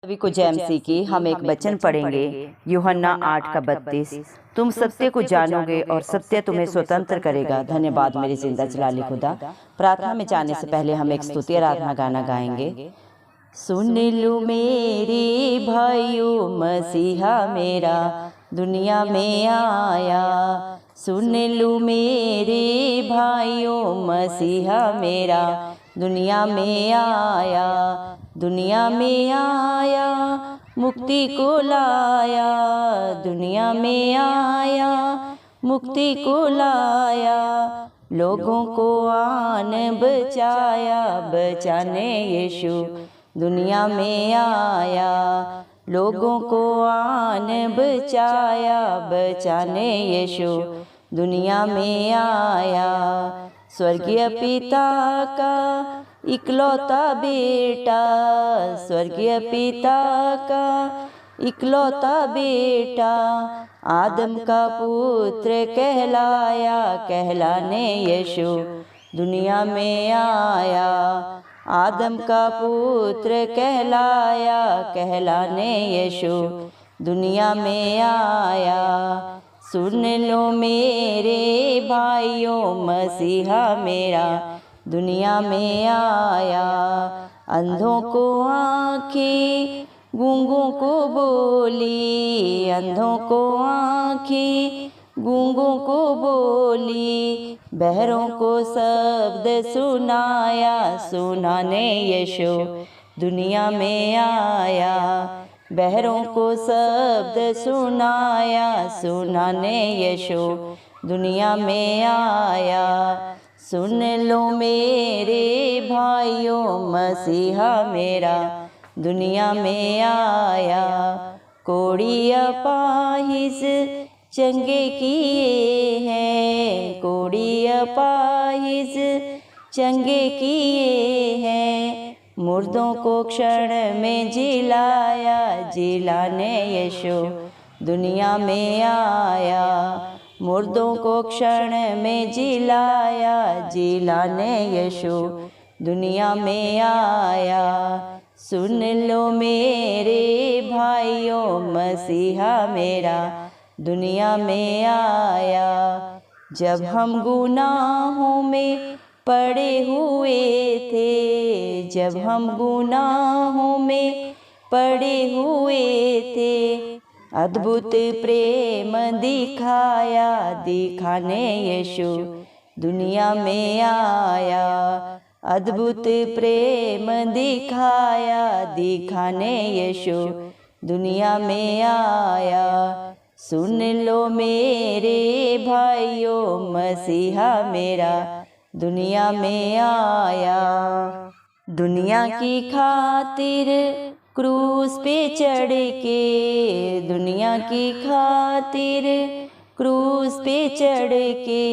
सभी को जय मसीह की। हम एक वचन पढ़ेंगे, यूहन्ना 8:32। तुम सत्य को जानोगे और सत्य तुम्हें स्वतंत्र करेगा। धन्यवाद मेरी जिंदा जलाली खुदा। प्रार्थना में जाने से पहले हम एक स्तुति आराधना गाना गाएंगे। सुन लो मेरे भाइयों, मसीहा मेरा दुनिया में आया। सुन लो मेरे भाइयों, मसीहा मेरा दुनिया में आया। दुनिया में आया, मुक्ति को लाया। दुनिया में आया, मुक्ति को लाया। लोगों को आन बचाया, बचाने यीशु दुनिया में आया। लोगों को आन बचाया, बचाने यीशु दुनिया में आया। स्वर्गीय पिता का इकलौता बेटा, स्वर्गीय पिता का इकलौता बेटा, आदम का पुत्र कहलाया, कहलाने यीशु दुनिया में आया। आदम का पुत्र कहलाया, कहलाने यीशु दुनिया में आया। सुन लो मेरे भाइयों, मसीहा मेरा दुनिया में आया। अंधों को आँखें, गूंगों को बोली, अंधों को आँखें, गूंगों को बोली, बहरों को शब्द सुनाया, सुनाने यीशु दुनिया में आया। बहरों को शब्द सुनाया, सुनाने यीशु दुनिया में आया। सुन लो मेरे भाइयों, मसीहा मेरा दुनिया में आया। कोढ़ी अपाहिज चंगे किए हैं, कोढ़ी अपाहिज चंगे किए हैं। मुर्दों को क्षण में जिलाया, जिलाने यीशु दुनिया में आया। मुर्दों को क्षण में जिलाया, जिलाने यीशु दुनिया में आया। सुन लो मेरे भाइयों, मसीहा मेरा दुनिया में आया। जब हम गुनाहों में पड़े हुए थे, जब हम गुनाहों में पड़े हुए थे, अद्भुत प्रेम दिखाया, दिखाने यीशु दुनिया में आया। अद्भुत प्रेम दिखाया, दिखाने यीशु दुनिया में आया। सुन लो मेरे भाइयों, मसीहा मेरा दुनिया में आया। दुनिया की खातिर क्रूस पे चढ़ के, दुनिया की खातिर क्रूस पे चढ़ के,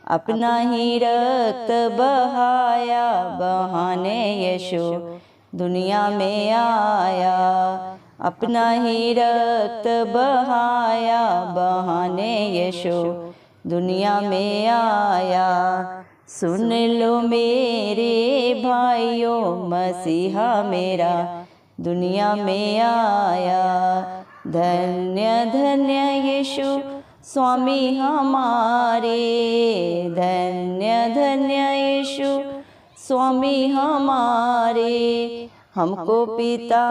अपना ही रक्त बहाया, बहाने यीशु दुनिया में आया। अपना ही रक्त बहाया, बहाने यीशु दुनिया में आया। सुन लो मेरे भाइयों, मसीहा मेरा दुनिया में आया। धन्य धन्य यीशु स्वामी हमारे, धन्य धन्य यीशु स्वामी हमारे। हमको पिता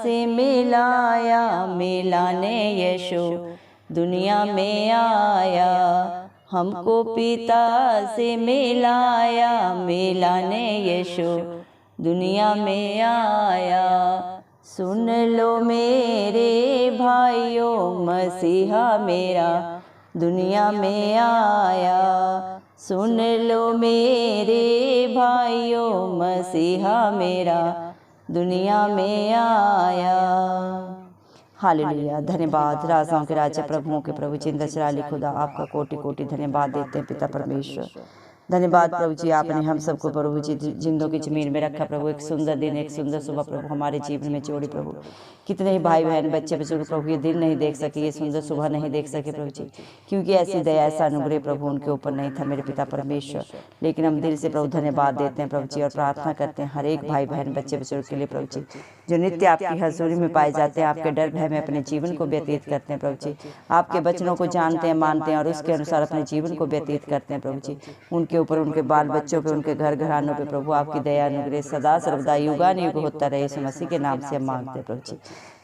से मिलाया, मिलाने यीशु दुनिया में आया। हमको पिता से मिलाया, मिलाने यीशु दुनिया में आया। सुन लो मेरे भाइयों, मसीहा मेरा दुनिया में आया। सुन लो मेरे भाइयों, मसीहा मेरा दुनिया में आया। हालेलुया। धन्यवाद राजाओं के राजा, प्रभुओं के प्रभु, जिंदा चराली खुदा, आपका कोटि कोटि धन्यवाद देते हैं पिता परमेश्वर। धन्यवाद प्रभु जी, आपने हम सबको प्रभु जी जिंदों की जमीन में रखा प्रभु। एक सुंदर दिन, एक सुंदर सुबह प्रभु हमारे जीवन में जोड़ी प्रभु। कितने ही भाई बहन बच्चे बुजुर्ग प्रभु ये दिन नहीं देख सके, ये सुंदर सुबह नहीं देख सके प्रभु जी, क्योंकि ऐसी दया ऐसा अनुग्रह प्रभु उनके ऊपर नहीं था मेरे पिता परमेश्वर। लेकिन हम दिल से प्रभु धन्यवाद देते हैं प्रभु जी, और प्रार्थना करते हैं हर एक भाई बहन बच्चे बुजुर्ग के लिए प्रभु जी, जो नित्य आपकी हजूरी में पाए जाते हैं, आपके डर भय में अपने जीवन को व्यतीत करते हैं प्रभु जी, आपके वचनों को जानते हैं, मानते हैं और उसके अनुसार अपने जीवन को व्यतीत करते हैं प्रभु जी। उनके ऊपर, उनके बाल बच्चों पे, उनके घर घरानों पे प्रभु आपकी दया अनुग्रह सदा सर्वदा युगानुयुग होता रहे, यीशु मसीह के नाम से हम मांगते हैं प्रभु जी।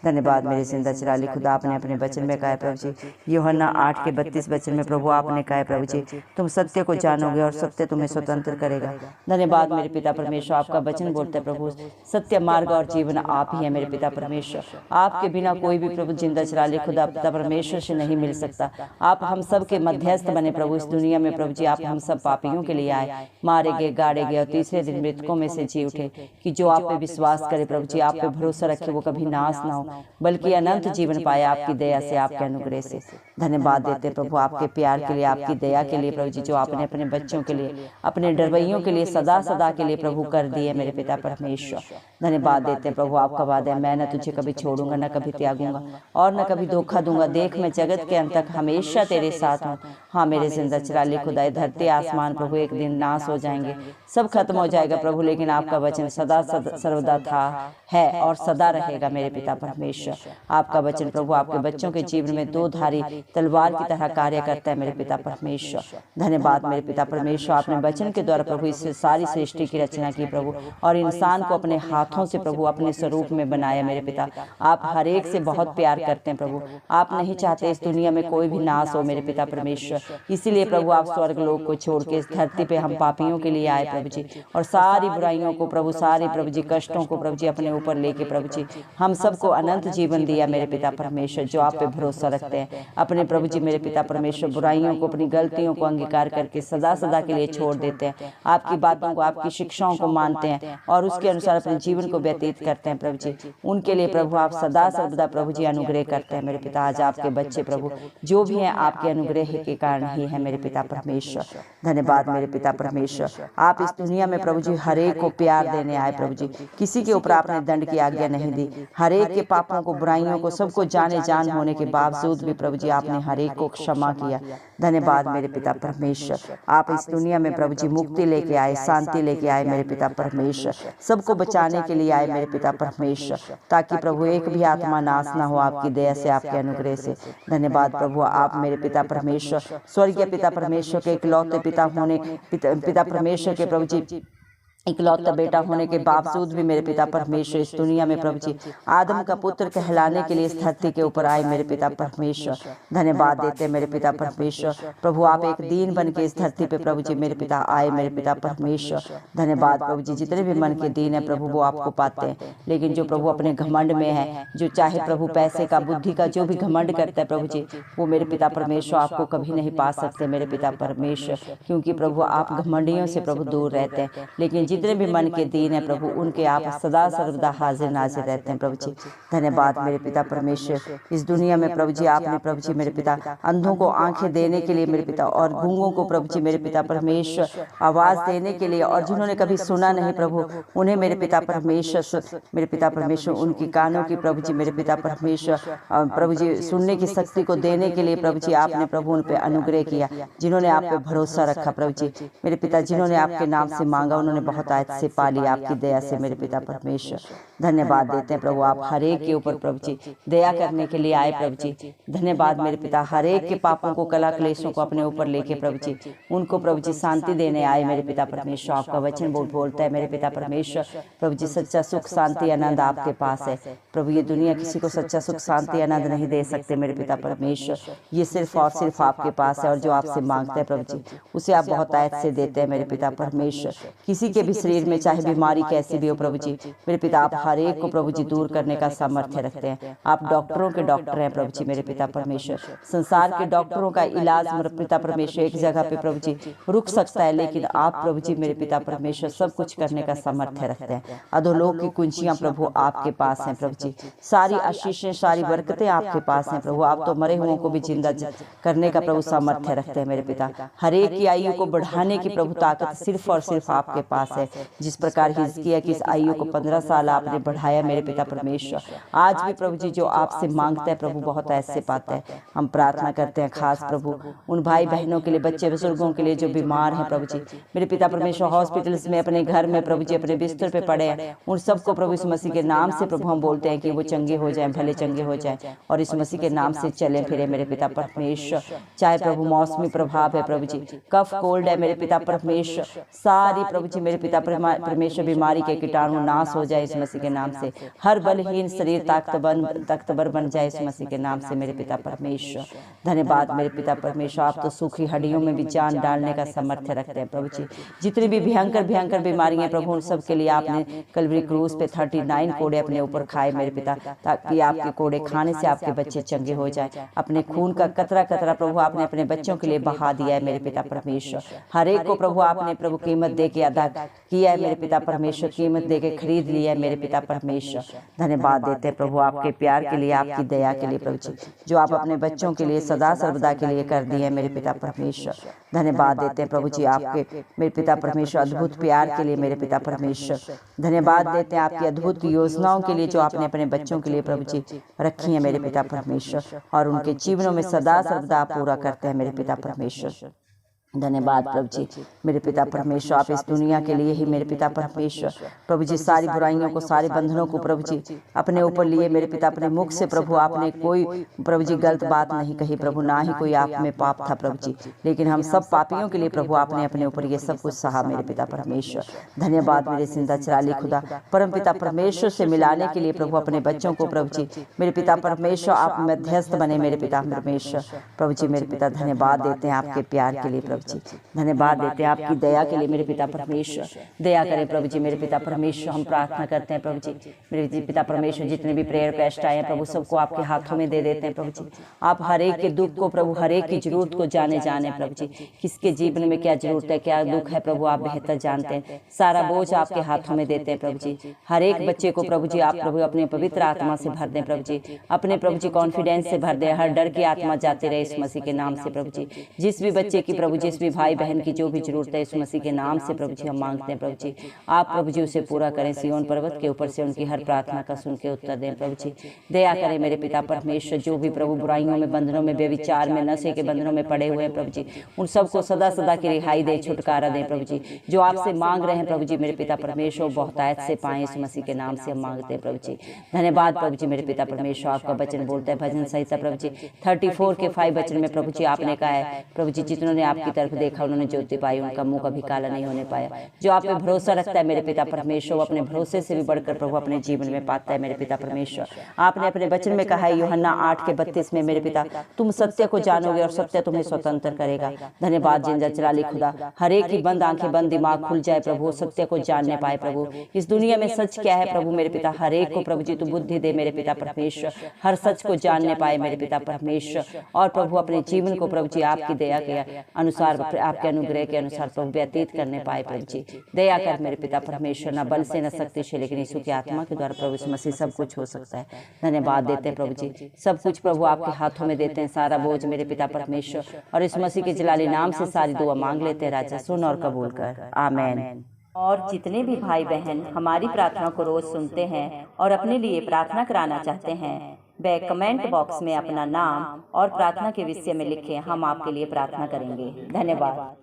धन्यवाद मेरे जिंदा चिराली खुदा, आपने अपने वचन में कहा है प्रभु जी, यूहन्ना 8:32 वचन में प्रभु आपने कहा है प्रभु जी, तुम सत्य को जानोगे और सत्य तुम्हें स्वतंत्र करेगा। धन्यवाद मेरे पिता परमेश्वर, आपका वचन बोलता है प्रभु सत्य मार्ग और जीवन आप ही है मेरे पिता परमेश्वर। आपके बिना कोई भी प्रभु जिंदा चिराली खुदा पिता परमेश्वर से नहीं मिल सकता। आप हम सब के मध्यस्थ बने प्रभु इस दुनिया में प्रभु जी। आप हम सब पापियों के लिए आए, मारे गए, गाड़े गए और तीसरे दिन मृतकों में से जी उठे, कि जो आप पे विश्वास करे प्रभु जी, आप पे भरोसा रखे, वो कभी नाश ना हो बल्कि अनंत जीवन पाए आपकी दया से, आपके अनुग्रह से। धन्यवाद देते प्रभु आपके प्यार के लिए, आपकी दया के लिए प्रभु जी, जो आपने अपने बच्चों के लिए, अपने डरवैयों के लिए सदा सदा के लिए प्रभु कर दिए मेरे पिता परमेश्वर। धन्यवाद देते प्रभु, आपका वादा है, मैं न तुझे कभी छोड़ूंगा, न कभी त्यागूंगा और न कभी धोखा दूंगा। देख मैं जगत के अंत तक हमेशा तेरे साथ हूँ। हाँ मेरे जिंदा चिराली खुदा, धरती आसमान प्रभु एक दिन नाश हो जाएंगे, सब खत्म हो जाएगा प्रभु, लेकिन आपका वचन सदा सर्वदा था, है और सदा रहेगा मेरे पिता परमेश्वर। आपका वचन प्रभु आपके बच्चों के जीवन में दो धारी तलवार की तरह कार्य करता है मेरे पिता परमेश्वर। धन्यवाद मेरे पिता परमेश्वर, आपने वचन के द्वारा प्रभु इस सारी सृष्टि की रचना की प्रभु, और इंसान को अपने हाथों से प्रभु अपने स्वरूप में बनाया मेरे पिता। आप हर एक से बहुत प्यार करते हैं प्रभु, आप नहीं चाहते इस दुनिया में कोई भी नाश हो मेरे पिता परमेश्वर। इसीलिए प्रभु आप स्वर्ग लोक को छोड़ के इस धरती पे हम पापियों के लिए आए प्रभु जी, और सारी बुराइयों को प्रभु, सारी प्रभु जी कष्टों को प्रभु जी अपने ऊपर लेके प्रभु जी हम सबको अनंत जीवन दिया मेरे पिता परमेश्वर, जो आप पे भरोसा रखते हैं अपने प्रभु जी मेरे पिता परमेश्वर। बुराइयों को, अपनी गलतियों को अंगीकार करके सदा सदा के लिए छोड़ देते हैं, आपकी बातों को, आपकी शिक्षाओं को मानते हैं और उसके अनुसार अपने जीवन को व्यतीत करते हैं प्रभु जी। उनके लिए प्रभु आप सदा सर्वदा प्रभु जी अनुग्रह करते हैं मेरे पिता। आज आपके बच्चे प्रभु जो भी हैं आपके अनुग्रह के कारण ही है मेरे पिता परमेश्वर। धन्यवाद मेरे पिता परमेश्वर, आप इस दुनिया में प्रभु जी हर एक को प्यार देने आए प्रभु जी। किसी के ऊपर आपने दंड की आज्ञा नहीं दी, हर एक के पापों को, बुराइयों को, सबको जाने जान होने के बावजूद भी प्रभु जी आपने हर एक को क्षमा किया। धन्यवाद मेरे पिता परमेश्वर, आप इस दुनिया में प्रभु जी मुक्ति लेके आए, शांति लेके आए मेरे पिता परमेश्वर, सबको बचाने के लिए आए मेरे पिता परमेश्वर, ताकि प्रभु एक भी आत्मा नाश ना हो, आपकी दया से, आपके अनुग्रह से। धन्यवाद प्रभु, आप मेरे पिता परमेश्वर, स्वर्गीय पिता परमेश्वर के इकलौते पिता होने, पिता परमेश्वर के प्रभु जी इकलौता बेटा होने के बावजूद भी मेरे पिता परमेश्वर इस दुनिया में प्रभु जी आदम का पुत्र कहलाने के लिए इस धरती के ऊपर आए मेरे पिता परमेश्वर। धन्यवाद देते मेरे पिता परमेश्वर, प्रभु आप एक दीन बन के इस धरती पे प्रभु जी मेरे पिता आए मेरे पिता परमेश्वर। धन्यवाद प्रभु जी, जितने भी मन के दीन है प्रभु वो आपको पाते हैं, लेकिन जो प्रभु अपने घमंड में है, जो चाहे प्रभु पैसे का, बुद्धि का, जो भी घमंड करता है प्रभु जी, वो मेरे पिता परमेश्वर आपको कभी नहीं पा सकते मेरे पिता परमेश्वर, क्योंकि प्रभु आप घमंडियों से प्रभु दूर रहते हैं। लेकिन जितने भी मन के दीन है प्रभु उनके आप सदा सर्वदा हाजिर नाजिर रहते हैं प्रभु जी। धन्यवाद मेरे पिता परमेश्वर, इस दुनिया में प्रभु जी आपने प्रभु जी मेरे पिता अंधों को आंखें देने के लिए मेरे पिता, और गूंगों को प्रभु जी मेरे पिता परमेश्वर आवाज देने के लिए, और जिन्होंने कभी सुना नहीं प्रभु उन्हें मेरे पिता परमेश्वर उनकी कानों की प्रभु जी मेरे पिता परमेश्वर प्रभु जी सुनने की शक्ति को देने के लिए प्रभु जी आपने प्रभु उन पे अनुग्रह किया। जिन्होंने आप पे भरोसा रखा प्रभु जी मेरे पिता, जिन्होंने आपके नाम से मांगा उन्होंने बहुत आयत से पाली आपकी दया से मेरे पिता परमेश्वर। धन्यवाद देते हैं प्रभु, आप हर एक के ऊपर प्रभु जी दया करने के लिए आए प्रभु जी। धन्यवाद मेरे पिता, हर एक के पापों को, कला क्लेशों को अपने ऊपर लेके प्रभु जी उनको प्रभु जी शांति देने आए मेरे पिता परमेश्वर। आपका वचन बोलता है मेरे पिता परमेश्वर प्रभु जी सच्चा सुख, शांति, आनंद आपके पास है प्रभु। ये दुनिया किसी को सच्चा सुख, शांति, आनंद नहीं दे सकते मेरे पिता परमेश्वर, ये सिर्फ और सिर्फ आपके पास है, और जो आपसे मांगते हैं प्रभु जी उसे आप बहुत आयत से देते हैं मेरे पिता परमेश्वर। किसी के भी शरीर में चाहे बीमारी कैसी भी हो प्रभु जी मेरे पिता, आप हर एक को प्रभु जी दूर करने का सामर्थ्य रखते हैं। आप डॉक्टरों के डॉक्टर हैं प्रभु जी मेरे पिता परमेश्वर। संसार के डॉक्टरों का इलाज मेरे पिता परमेश्वर एक जगह पे प्रभु जी रुक सकता है, लेकिन आप प्रभु जी मेरे पिता परमेश्वर सब कुछ करने का सामर्थ्य रखते हैं। अधोलोक की कुंजियां प्रभु आपके पास हैं प्रभु जी, सारी आशीषें, सारी बरकतें आपके पास हैं प्रभु। आप तो मरे हुओं को भी जिंदा करने का प्रभु सामर्थ्य रखते हैं मेरे पिता। हर एक की आयु को बढ़ाने की प्रभु ताकत सिर्फ और सिर्फ आपके पास है है। जिस प्रकार हिजकिय्याह की इस आयु को 15 साल आपने बढ़ाया मेरे पिता परमेश्वर, आज भी प्रभु जी जो आपसे मांगता है प्रभु बहुत ऐसे पाता है। हम प्रार्थना करते हैं खास प्रभु उन भाई बहनों के लिए, बच्चे बुजुर्गों के लिए जो बीमार हैं प्रभु जी मेरे पिता परमेश्वर, हॉस्पिटल्स में, अपने घर में प्रभु जी अपने बिस्तर पे पड़े हैं, उन सबको प्रभु इस मसीह के नाम से प्रभु हम बोलते हैं कि वो चंगे हो जाएं, भले चंगे हो जाएं और इस मसीह के नाम से चले फिरे मेरे पिता परमेश्वर। चाहे प्रभु मौसमी प्रभाव है प्रभु जी, कफ कोल्ड है मेरे पिता परमेश्वर, सारी प्रभु जी मेरे पिता परमेश्वर बीमारी के कीटाणु नाश हो जाए इस मसीह के नाम से। हर बलहीन शरीर ताकतवर बन जाए इस मसीह के नाम से मेरे पिता परमेश्वर। धन्यवाद मेरे पिता परमेश्वर, आप तो सूखी हड्डियों में भी जान डालने का सामर्थ्य रखते हैं प्रभु जी। जितनी भी भयंकर बीमारियां प्रभु उन सब के लिए आपने कलवरी क्रूस पे 39 कोड़े अपने ऊपर खाए मेरे पिता, ताकि आपके कोड़े खाने से आपके बच्चे चंगे हो जाए। अपने खून का कतरा कतरा प्रभु आपने अपने बच्चों के लिए बहा दिया है मेरे पिता परमेश्वर। हर एक को प्रभु आपने प्रभु कीमत दे के अदा किया है मेरे पिता परमेश्वर, कीमत दे के खरीद लिया है मेरे पिता परमेश्वर। धन्यवाद देते हैं प्रभु आपके प्यार के लिए, आपकी दया के लिए प्रभु जी, जो आप अपने बच्चों के लिए सदा सर्वदा के लिए कर दिए मेरे पिता परमेश्वर। धन्यवाद देते हैं प्रभु जी आपके मेरे पिता परमेश्वर अद्भुत प्यार के लिए मेरे पिता परमेश्वर। धन्यवाद देते हैं आपकी अद्भुत योजनाओं के लिए जो आपने अपने बच्चों के लिए प्रभु जी रखी है मेरे पिता परमेश्वर, और उनके जीवनों में सदा सर्वदा पूरा करते हैं मेरे पिता परमेश्वर। धन्यवाद प्रभु जी मेरे पिता परमेश्वर, आप इस दुनिया के लिए ही मेरे पिता परमेश्वर प्रभु जी सारी बुराइयों को, सारे बंधनों को प्रभु जी अपने ऊपर लिए मेरे पिता। अपने मुख से प्रभु आपने कोई प्रभु जी गलत बात नहीं कही प्रभु, ना ही कोई आप में पाप था प्रभु जी, लेकिन हम सब पापियों के लिए प्रभु आपने अपने ऊपर ये सब कुछ सहा मेरे पिता परमेश्वर। धन्यवाद मेरे जिंदा चिराली खुदा परम पिता परमेश्वर से मिलाने के लिए प्रभु अपने बच्चों को प्रभु जी मेरे पिता परमेश्वर आप मध्यस्थ बने मेरे पिता परमेश्वर प्रभु जी मेरे पिता। धन्यवाद देते हैं आपके प्यार के लिए प्रभु जी, धन्यवाद देते हैं आपकी दया के लिए मेरे पिता परमेश्वर। दया करें प्रभु जी मेरे पिता परमेश्वर, हम प्रार्थना करते हैं प्रभु जी मेरे पिता परमेश्वर, जितने भी प्रेयर रिक्वेस्ट आए हैं प्रभु सबको आपके हाथों में दे देते हैं प्रभु जी। आप हर एक के दुख को प्रभु, हर एक की जरूरत को जाने प्रभु जी, किसके जीवन में क्या जरूरत है, क्या दुख है प्रभु आप बेहतर जानते हैं। सारा बोझ आपके हाथों में देते हैं प्रभु जी। हर एक बच्चे को प्रभु जी आप प्रभु अपने पवित्र आत्मा से भर दें प्रभु जी, अपने प्रभु जी कॉन्फिडेंस से भर दें, हर डर की आत्मा जाते रहे इस मसीह के नाम से प्रभु जी। जिस भी बच्चे की प्रभु जी, जिस भी भाई बहन की जो भी जरूरत है इस मसीह के नाम से प्रभु जी हम मांगते हैं प्रभु जी, आप प्रभु जी उसे पूरा करें। सिय्योन पर्वत के ऊपर से उनकी हर प्रार्थना का सुन के उत्तर दें प्रभु जी। दया करें मेरे पिता परमेश्वर, जो भी प्रभु बुराइयों में, बंधनों में, व्यभिचार में, नशे के बंधनों में पड़े हुए हैं प्रभु जी, उन सबको सदा सदा की रिहाई दे, छुटकारा दें प्रभु जी। जो आपसे मांग रहे हैं प्रभु जी मेरे पिता परमेश्वर बहुतायत से पाएं इस मसीह के नाम से हम मांगते हैं प्रभु जी। धन्यवाद प्रभु जी मेरे पिता परमेश्वर, आपका वचन बोलता है भजन संहिता प्रभु जी 34 के 5 वचन में प्रभु जी आपने कहा है प्रभु जी, जितनों ने आपकी तरफ देखा उन्होंने ज्योति पाई, उनका मुंह कभी काला नहीं होने पाया। जो आप पे भरोसा रखता है मेरे पिता परमेश्वर, वो अपने भरोसे से भी बढ़कर प्रभु अपने जीवन में पाता है मेरे पिता परमेश्वर। आपने अपने वचन में कहा है यूहन्ना 8:32 में मेरे पिता, तुम सत्य को जानोगे और सत्य तुम्हें स्वतंत्र करेगा। धन्यवाद जिंदा चिराली खुदा, हर एक की बंद आंखें, बंद दिमाग खुल जाए प्रभु, सत्य को जानने पाए प्रभु। इस दुनिया में सच क्या है प्रभु मेरे पिता, हर एक को प्रभु जी तू बुद्धि दे मेरे पिता परमेश्वर, हर सच को जानने पाए मेरे पिता परमेश्वर, और प्रभु अपने जीवन को प्रभु जी आपकी दया के अनुसार, आपके अनुग्रह के अनुसार प्रभु व्यतीत करने पाए प्रभु जी। दया कर मेरे पिता परमेश्वर, न बल से न शक्ति से लेकिन यीशु की आत्मा के द्वारा प्रभु इस मसीह सब कुछ हो सकता है। धन्यवाद देते हैं प्रभु जी, सब कुछ प्रभु आपके हाथों में देते हैं, सारा बोझ मेरे पिता परमेश्वर, और इस मसीह के जलाली नाम से सारी दुआ मांग लेते हैं राजा, सुन और कबूल कर, आमीन। और जितने भी भाई बहन हमारी प्रार्थना को रोज सुनते हैं और अपने लिए प्रार्थना कराना चाहते हैं, वे कमेंट बॉक्स में अपना नाम और प्रार्थना के विषय में लिखें, हम आपके लिए प्रार्थना करेंगे। धन्यवाद।